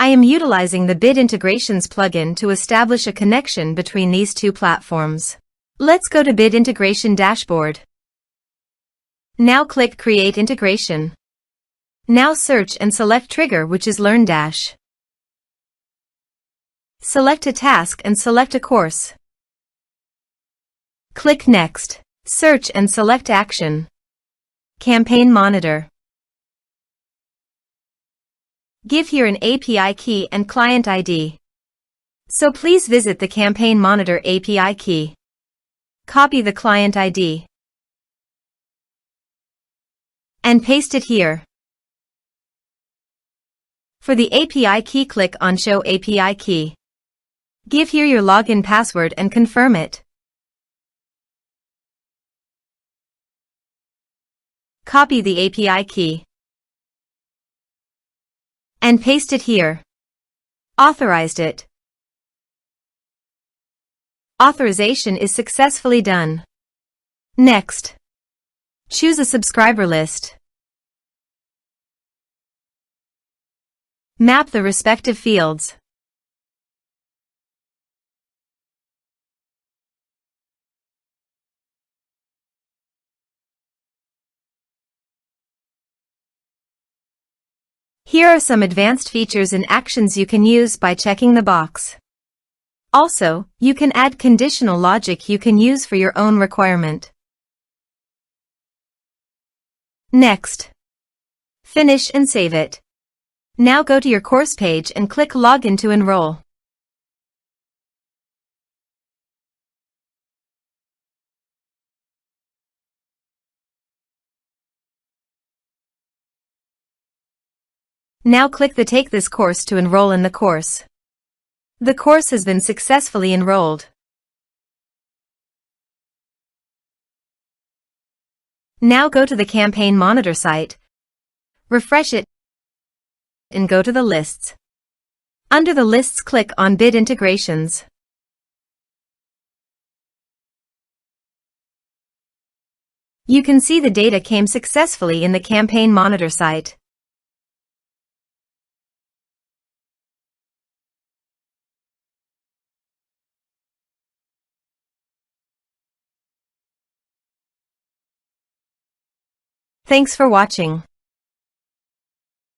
I am utilizing the Bid Integrations plugin to establish a connection between these two platforms. Let's go to Bid Integration Dashboard. Now click Create Integration. Now search and select Trigger, which is LearnDash. Select a task and select a course. Click Next. Search and select Action. Campaign Monitor. Give here an API key and client ID. So please visit the Campaign Monitor API key. Copy the client ID and paste it here. For the API key, click on Show API Key. Give here your login password and confirm it. Copy the API key and paste it here. Authorized it. Authorization is successfully done. Next, choose a subscriber list. Map the respective fields. Here are some advanced features and actions you can use by checking the box. Also, you can add conditional logic you can use for your own requirement. Next, finish and save it. Now go to your course page and click Login to enroll. Now click the Take this course to enroll in the course. The course has been successfully enrolled. Now go to the Campaign Monitor site, refresh it, and go to the lists. Under the lists, click on Bid Integrations. You can see the data came successfully in the Campaign Monitor site. Thanks for watching.